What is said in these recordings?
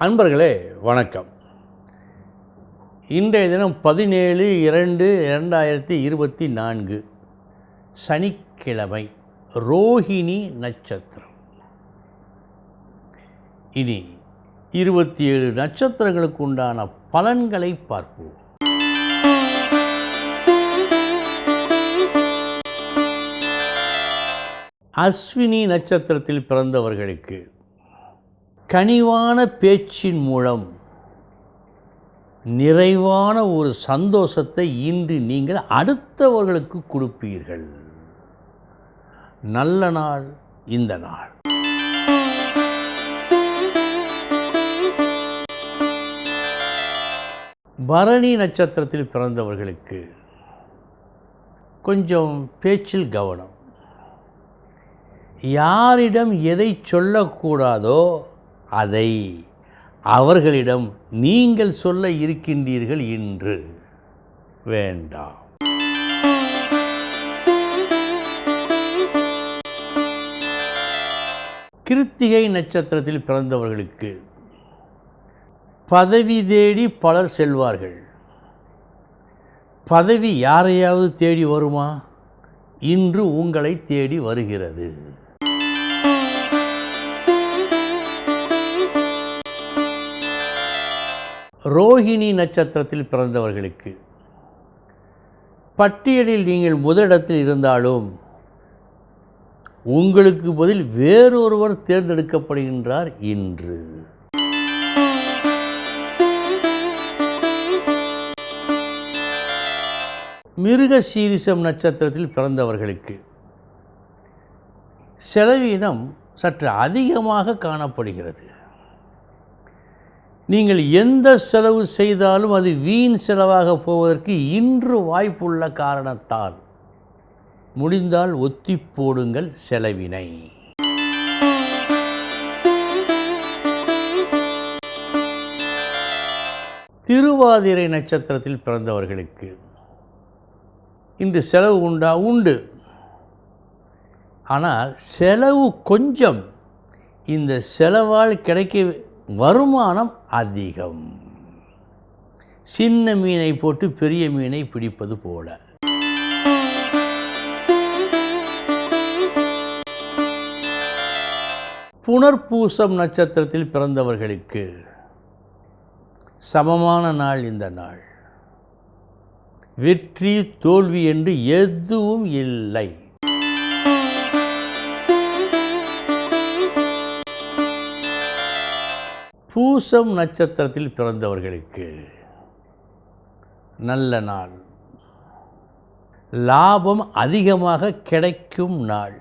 அன்பர்களே வணக்கம். இன்றைய தினம் 17/2/2024 சனிக்கிழமை, ரோஹிணி நட்சத்திரம். இனி 27 நட்சத்திரங்களுக்கு உண்டான பலன்களை பார்ப்போம். அஸ்வினி நட்சத்திரத்தில் பிறந்தவர்களுக்கு கனிவான பேச்சின் மூலம் நிறைவான ஒரு சந்தோஷத்தை இன்று நீங்கள் அடுத்தவர்களுக்கு கொடுப்பீர்கள். நல்ல நாள் இந்த நாள். பரணி நட்சத்திரத்தில் பிறந்தவர்களுக்கு கொஞ்சம் பேச்சில் கவனம். யாரிடம் எதை சொல்லக்கூடாதோ அதை அவர்களிடம் நீங்கள் சொல்ல இருக்கின்றீர்கள் என்று வேண்டாம். கிருத்திகை நட்சத்திரத்தில் பிறந்தவர்களுக்கு பதவி தேடி பலர் செல்வார்கள். பதவி யாரையாவது தேடி வருமா? இன்று உங்களை தேடி வருகிறது. ரோஹிணி நட்சத்திரத்தில் பிறந்தவர்களுக்கு பட்டியலில் நீங்கள் முதலிடத்தில் இருந்தாலும் உங்களுக்கு பதில் வேறொருவர் தேர்ந்தெடுக்கப்படுகின்றார் இன்று. மிருகசீரிஷம் நட்சத்திரத்தில் பிறந்தவர்களுக்கு செலவினம் சற்று அதிகமாக காணப்படுகிறது. நீங்கள் எந்த செலவு செய்தாலும் அது வீண் செலவாக போவதற்கு இன்று வாய்ப்புள்ள காரணத்தால் முடிந்தால் ஒத்தி போடுங்கள் செலவினை. திருவாதிரை நட்சத்திரத்தில் பிறந்தவர்களுக்கு இன்று செலவு உண்டு. ஆனால் செலவு கொஞ்சம். இந்த செலவால் கிடைக்க வருமானம் அதிகம். சின்ன மீனை போட்டு பெரிய மீனை பிடிப்பது போல. புனர்பூசம் நட்சத்திரத்தில் பிறந்தவர்களுக்கு சமமான நாள் இந்த நாள். வெற்றி தோல்வி என்று எதுவும் இல்லை. பூசம் நட்சத்திரத்தில் பிறந்தவர்களுக்கு நல்ல நாள். லாபம் அதிகமாக கிடைக்கும் நாள்.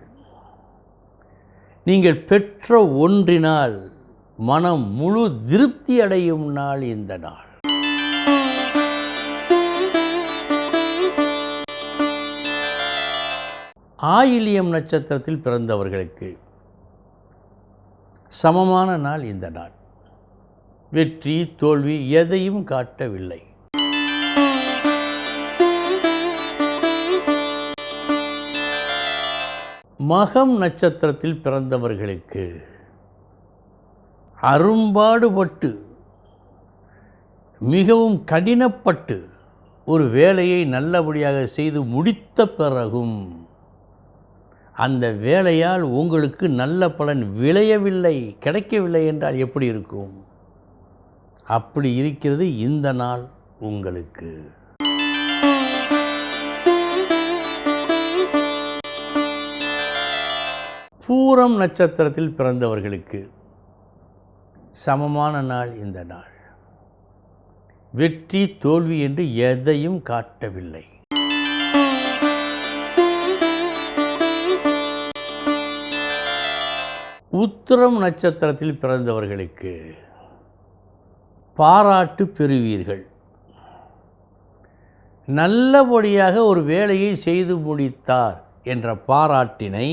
நீங்கள் பெற்ற ஒன்றினால் மனம் முழு திருப்தி அடையும் நாள் இந்த நாள். ஆயில்யம் நட்சத்திரத்தில் பிறந்தவர்களுக்கு சமமான நாள் இந்த நாள். வெற்றி தோல்வி எதையும் காட்டவில்லை. மகம் நட்சத்திரத்தில் பிறந்தவர்களுக்கு அரும்பாடுபட்டு மிகவும் கடினப்பட்டு ஒரு வேலையை நல்லபடியாக செய்து முடித்த பிறகும் அந்த வேலையால் உங்களுக்கு நல்ல பலன் விளையவில்லை, கிடைக்கவில்லை என்றால் எப்படி இருக்கும்? அப்படி இருக்கிறது இந்த நாள் உங்களுக்கு. பூரம் நட்சத்திரத்தில் பிறந்தவர்களுக்கு சமமான நாள் இந்த நாள். வெற்றி தோல்வி என்று எதையும் காட்டவில்லை. உத்திரம் நட்சத்திரத்தில் பிறந்தவர்களுக்கு பாராட்டு பெறுவீர்கள். நல்லபடியாக ஒரு வேலையை செய்து முடித்தார் என்ற பாராட்டினை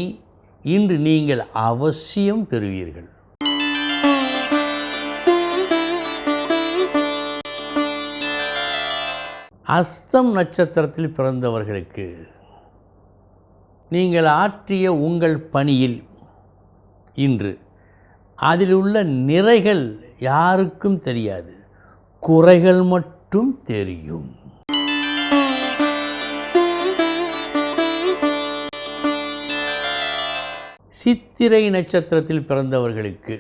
இன்று நீங்கள் அவசியம் பெறுவீர்கள். அஸ்தம் நட்சத்திரத்தில் பிறந்தவர்களுக்கு நீங்கள் ஆற்றிய உங்கள் பணியில் இன்று அதில் உள்ள நிறைகள் யாருக்கும் தெரியாது, குறைகள் மட்டும் தெரியும். சித்திரை நட்சத்திரத்தில் பிறந்தவர்களுக்கு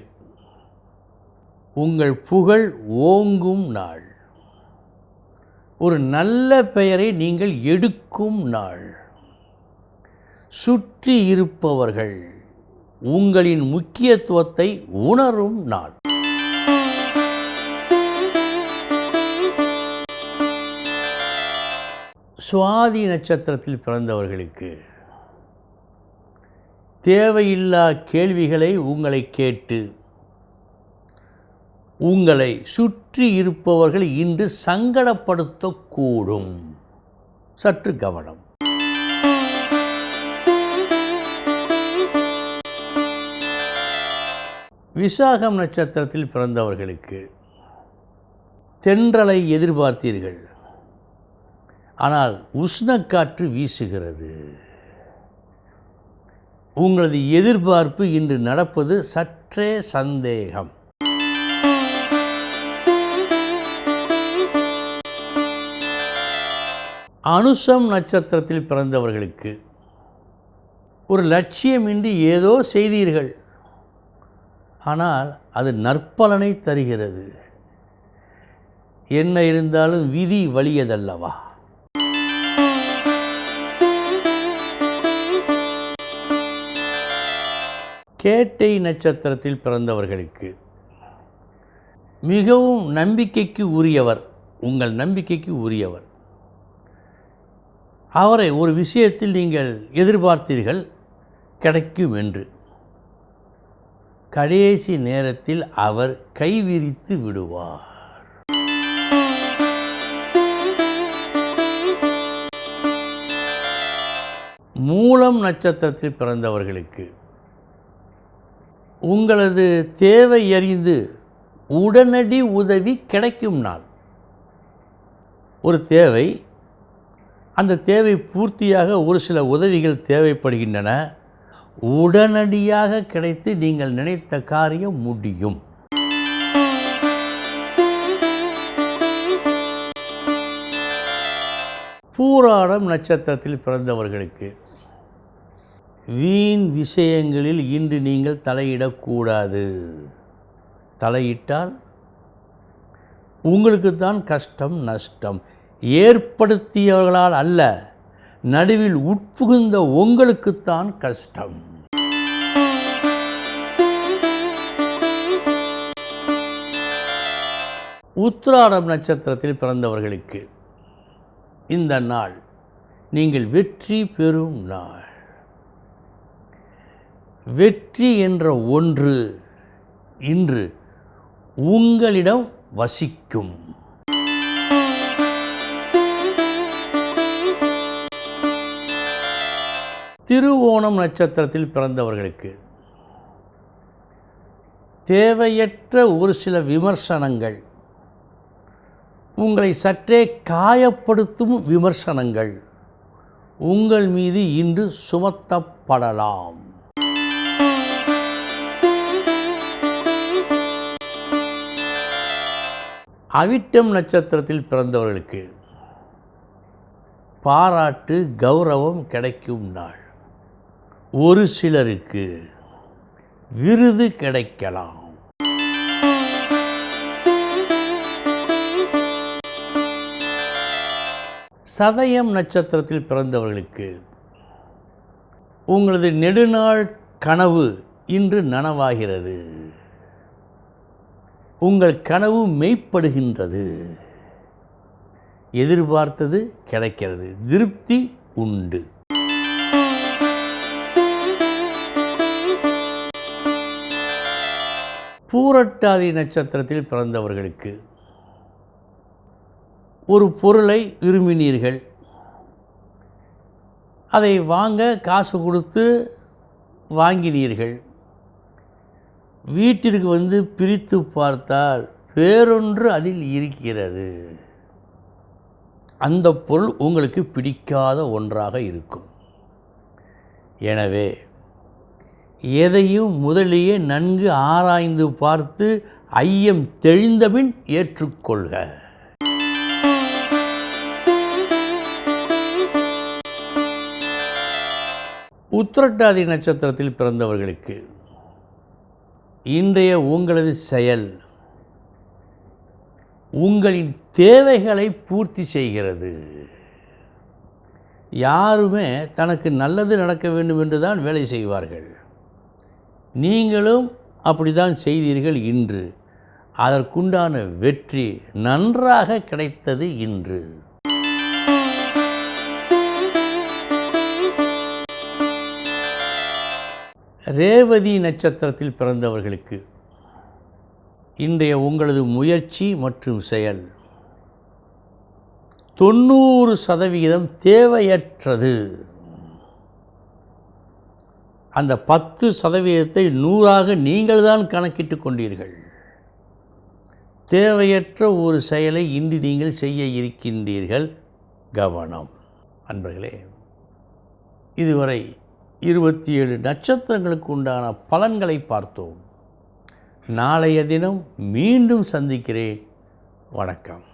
உங்கள் புகழ் ஓங்கும் நாள். ஒரு நல்ல பெயரை நீங்கள் எடுக்கும் நாள். சுற்றி இருப்பவர்கள் உங்களின் முக்கியத்துவத்தை உணரும் நாள். சுவாதி நட்சத்திரத்தில் பிறந்தவர்களுக்கு தேவையில்லா கேள்விகளை உங்களை கேட்டு உங்களை சுற்றி இருப்பவர்கள் இன்று சங்கடப்படுத்தக்கூடும். சற்று கவனம். விசாகம் நட்சத்திரத்தில் பிறந்தவர்களுக்கு தென்றலை எதிர்பார்த்தீர்கள், ஆனால் உஷ்ணக்காற்று வீசுகிறது. உங்களது எதிர்பார்ப்பு இன்று நடப்பது சற்றே சந்தேகம். அனுசம் நட்சத்திரத்தில் பிறந்தவர்களுக்கு ஒரு லட்சியமின்றி ஏதோ செய்தீர்கள், ஆனால் அது நற்பலனை தருகிறது. என்ன இருந்தாலும் விதி வலியதல்லவா. கேட்டை நட்சத்திரத்தில் பிறந்தவர்களுக்கு மிகவும் நம்பிக்கைக்கு உரியவர், உங்கள் நம்பிக்கைக்கு உரியவர். அவரை ஒரு விஷயத்தில் நீங்கள் எதிர்பார்த்தீர்கள் கிடைக்கும் என்று. கடைசி நேரத்தில் அவர் கைவிரித்து விடுவார். மூலம் நட்சத்திரத்தில் பிறந்தவர்களுக்கு உங்களது தேவை அறிந்து உடனடி உதவி கிடைக்கும் நாள். ஒரு தேவை, அந்த தேவை பூர்த்தியாக ஒரு சில உதவிகள் தேவைப்படுகின்றன. உடனடியாக கிடைத்து நீங்கள் நினைத்த காரியம் முடியும். பூராடம் நட்சத்திரத்தில் பிறந்தவர்களுக்கு வீண் விஷயங்களில் இன்று நீங்கள் தலையிடக்கூடாது. தலையிட்டால் உங்களுக்குத்தான் கஷ்டம் நஷ்டம். ஏற்படுத்தியவர்களால் அல்ல, நடுவில் உட்புகுந்த உங்களுக்குத்தான் கஷ்டம். உத்திராடம் நட்சத்திரத்தில் பிறந்தவர்களுக்கு இந்த நாள் நீங்கள் வெற்றி பெறும் நாள். வெற்றி என்ற ஒன்று இன்று உங்களிடம் வசிக்கும். திருவோணம் நட்சத்திரத்தில் பிறந்தவர்களுக்கு தேவையற்ற ஒரு சில விமர்சனங்கள், உங்களை சற்றே காயப்படுத்தும் விமர்சனங்கள் உங்கள் மீது இன்று சுமத்தப்படலாம். அவிட்டம் நட்சத்திரத்தில் பிறந்தவர்களுக்கு பாராட்டு கௌரவம் கிடைக்கும் நாள். ஒரு சிலருக்கு விருது கிடைக்கலாம். சதயம் நட்சத்திரத்தில் பிறந்தவர்களுக்கு உங்களது நெடுநாள் கனவு இன்று நனவாகிறது. உங்கள் கனவு மெய்ப்படுகின்றது. எதிர்பார்த்தது கிடைக்கிறது. திருப்தி உண்டு. பூரட்டாதி நட்சத்திரத்தில் பிறந்தவர்களுக்கு ஒரு பொருளை விரும்பினீர்கள், அதை வாங்க காசு கொடுத்து வாங்கினீர்கள். வீட்டிற்கு வந்து பிரித்து பார்த்தால் வேறொன்று அதில் இருக்கிறது. அந்த பொருள் உங்களுக்கு பிடிக்காத ஒன்றாக இருக்கும். எனவே எதையும் முதலியே நன்கு ஆராய்ந்து பார்த்து ஐயம் தெளிந்தபின் ஏற்றுக்கொள்க. உத்திரட்டாதி நட்சத்திரத்தில் பிறந்தவர்களுக்கு இன்றைய உங்களது செயல் உங்களின் தேவைகளை பூர்த்தி செய்கிறது. யாருமே தனக்கு நல்லது நடக்க வேண்டும் என்று தான் வேலை செய்வார்கள். நீங்களும் அப்படி தான் செய்தீர்கள். இன்று அதற்குண்டான வெற்றி நன்றாக கிடைத்தது. இன்று ரேவதி நட்சத்திரத்தில் பிறந்தவர்களுக்கு இன்றைய உங்களது முயற்சி மற்றும் செயல் 90% தேவையற்றது. அந்த 10%ஐ 100ஆக நீங்கள் தான் கணக்கிட்டு கொண்டீர்கள். தேவையற்ற ஒரு செயலை இன்று நீங்கள் செய்ய இருக்கின்றீர்கள். கவனம். அன்பர்களே, இதுவரை 27 நட்சத்திரங்களுக்கு உண்டான பலன்களை பார்த்தோம். நாளைய தினம் மீண்டும் சந்திக்கிறேன். வணக்கம்.